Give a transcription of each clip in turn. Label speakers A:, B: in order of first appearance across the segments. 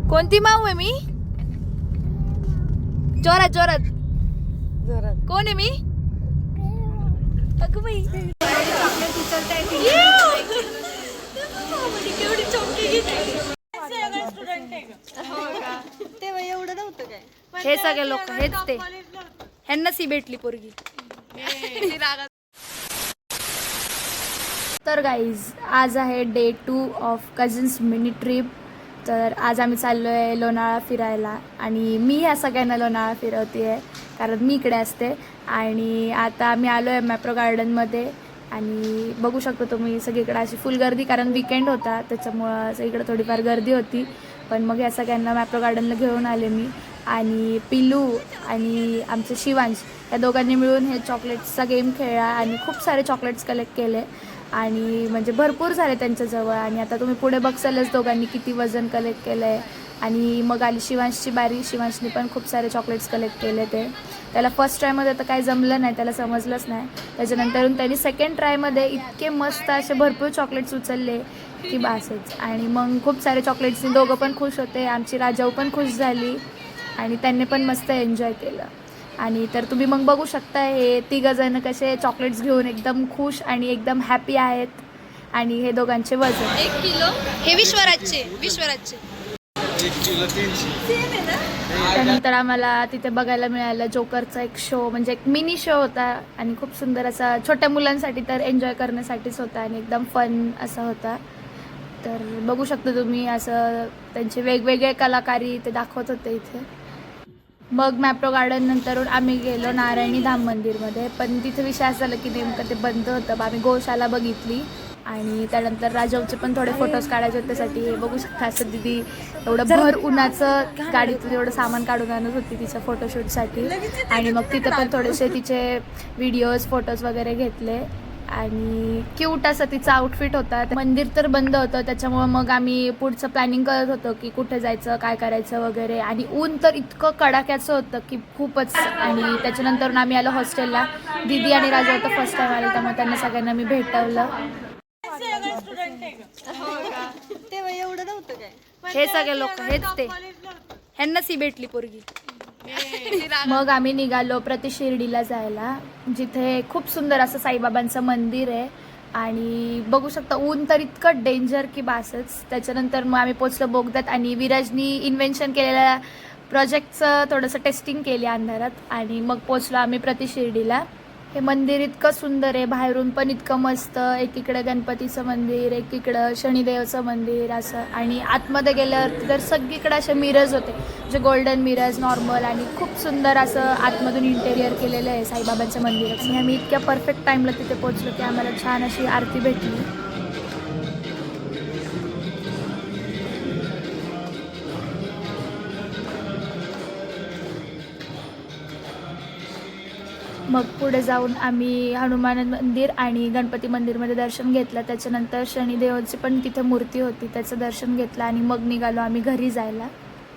A: कोणती माऊ आहे मी? जोरात जोरात
B: जोरात.
A: कोण आहे मी? अगं बाई केवढी चमकी घेतली.
B: तेव्हा एवढं नव्हतं काय.
A: हे सगळे लोक हेच ते, ह्यांना सी भेटली पोरगी. तर गाईज आज आहे day 2 of cousins mini trip. तर आज आम्ही चाललो आहे लोणावळा फिरायला आणि मी ह्या सगळ्यांना लोणावळा फिरवते आहे कारण मी इकडे असते. आणि आता आम्ही आलो आहे मॅप्रो गार्डनमध्ये आणि बघू शकतो तुम्ही सगळीकडे अशी फुल गर्दी कारण विकेंड होता त्याच्यामुळं सगळीकडे थोडीफार गर्दी होती. पण मग या सगळ्यांना मॅप्रो गार्डनला घेऊन आले मी आणि पिलू आणि आमचे शिवांश या दोघांनी मिळून हे चॉकलेट्सचा गेम खेळला आणि खूप सारे चॉकलेट्स कलेक्ट केले आणि म्हणजे भरपूर झाले त्यांच्याजवळ. आणि आता तुम्ही पुढे बघसालच दोघांनी किती वजन कलेक्ट केलं आहे. आणि मग आली शिवांशची बारी. शिवांशनी पण खूप सारे चॉकलेट्स कलेक्ट केले. त्याला फर्स्ट ट्रायमध्ये तर काही जमलं नाही, त्याला समजलंच नाही. त्याच्यानंतर त्यांनी सेकंड ट्रायमध्ये इतके मस्त असे भरपूर चॉकलेट्स उचलले की बासच. आणि मग खूप सारे चॉकलेट्सनी दोघं पण खुश होते. आमची राजाऊ पण खुश झाली आणि त्यांनी पण मस्त एन्जॉय केलं. आणि तर तुम्ही मग बघू शकता हे तिघंजण कसे चॉकलेट्स घेऊन एकदम खुश आणि एकदम हॅपी आहेत. आणि हे दोघांचे वजन 1 किलो. हे विश्वराजचे
C: 1 किलो 300.
A: त्यानंतर आम्हाला तिथे बघायला मिळालं जोकरचा एक शो, म्हणजे एक मिनी शो होता आणि खूप सुंदर असा छोट्या मुलांसाठी तर एन्जॉय करण्यासाठीच होता आणि एकदम फन असा होता. तर बघू शकता तुम्ही असं त्यांचे वेगवेगळे कलाकारी ते दाखवत होते इथे. मग मॅप्रो गार्डन नंतरून आम्ही गेलो नारायणी धाम मंदिरमध्ये, पण तिथे विषय असा झाला की नेमकं ते बंद होतं. आम्ही गोशाला बघितली आणि त्यानंतर राजाऊचे पण थोडे फोटोज काढायचे होते. त्यासाठी हे बघू शकता असं दिदी एवढं भर उन्हाचं गाडीतून एवढं सामान काढून आणत होती तिच्या फोटोशूटसाठी. आणि मग तिथे पण थोडेसे तिचे व्हिडिओज फोटोज वगैरे घेतले आणि क्यूट असं तिचा आउटफिट होता. मंदिर तर बंद होतं त्याच्यामुळं मग आम्ही पुढचं प्लॅनिंग करत होतो की कुठे जायचं काय करायचं वगैरे. आणि ऊन तर इतकं कडाक्याचं होतं की खूपच. आणि त्याच्यानंतर आम्ही आलो हॉस्टेलला. दीदी आणि राजा होतं फर्स्ट टाइम आले त्यामुळे त्यांना सगळ्यांना मी भेटवलं.
B: तेव्हा एवढं नव्हतं काय.
A: हे सगळे लोक हेच ते, ह्यांना सी भेटली पोरगी. मग आम्ही निघालो प्रति शिर्डीला जायला, जिथे खूप सुंदर असं साईबाबांचं मंदिर आहे. आणि बघू शकता ऊन तर इतकं डेंजर की बासच. त्याच्यानंतर मग आम्ही पोचलो बोगद्यात आणि विराजनी इन्व्हेन्शन केलेल्या प्रोजेक्टचं थोडंसं टेस्टिंग केली अंधारात आणि मग पोचलो आम्ही प्रति शिर्डीला. हे मंदिर इतकं सुंदर आहे, बाहेरून पण इतकं मस्त. एकीकडे गणपतीचं मंदिर, एकीकडं शनिदेवचं मंदिर असं. आणि आतमध्ये गेल्यावर तर सगळीकडे असे मिरज होते, जे गोल्डन मिरज नॉर्मल आणि खूप सुंदर असं आतमधून इंटेरियर केलेलं आहे साईबाबांच्या मंदिराचं. आणि आम्ही इतक्या परफेक्ट टाईमला तिथे पोहोचलो की आम्हाला छान अशी आरती भेटली. मग पुढे जाऊन आम्ही हनुमान मंदिर आणि गणपती मंदिरमध्ये दर्शन घेतलं. त्याच्यानंतर शनिदेवाची पण तिथे मूर्ती होती, त्याचं दर्शन घेतलं आणि मग निघालो आम्ही घरी जायला.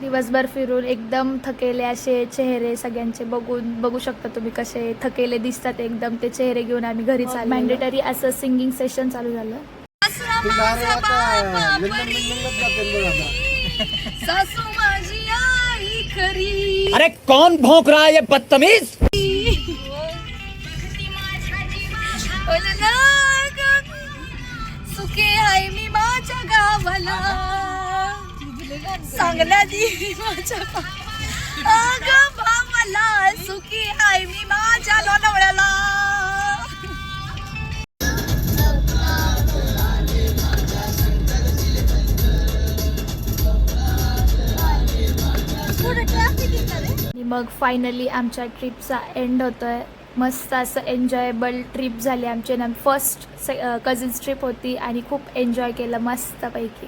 A: दिवसभर फिरून एकदम थकेले असे चेहरे सगळ्यांचे बघू शकता तुम्ही कसे थकेले दिसतात एकदम. ते चेहरे घेऊन आम्ही घरी चाललो. मॅन्डेटरी असं सिंगिंग सेशन चालू झालं. सासू माझी आई खरी.
D: अरे कौन भौंक रहा है ये बदतमीज?
A: सुखे आहे मी माझ्या गावाला, चांगल्या दी माझ्या भावाला. सुखी आहे मी माझ्या लोणावळ्याला. मग फायनली आमच्या ट्रिपचा एंड होतोय. मस्त असं एन्जॉयबल ट्रिप झाली आमची. फर्स्ट कझिन्स ट्रिप होती आणि खूप एन्जॉय केलं मस्तपैकी.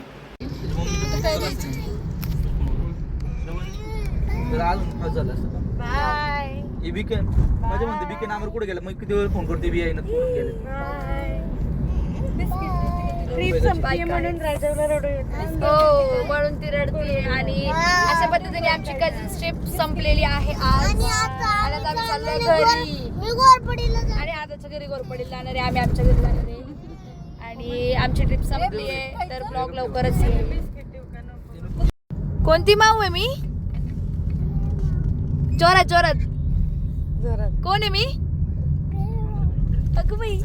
A: बाय.
C: माझ्या म्हणते बीके नामर कुठे गेलं मग किती वेळ फोन करते बी आहे ना
B: ट्रिप संपली म्हणून राजाला रडू येते.
A: हो म्हणून ती रडते. आणि अशा पद्धतीने आमची कझिन्स ट्रिप संपलेली आहे आज. आणि आता आम्ही चाललोय घरी आणि आताच्या घरी गोरपडीला जाणार आहे. आम्ही आमच्या घरी जाणार आहे आणि आमची ट्रिप संपली आहे. तर ब्लॉग लवकरच येईल. कोणती माऊ आहे मी? जोरात जोरात.
B: जोरात.
A: कोण आहे मी? अगं बाई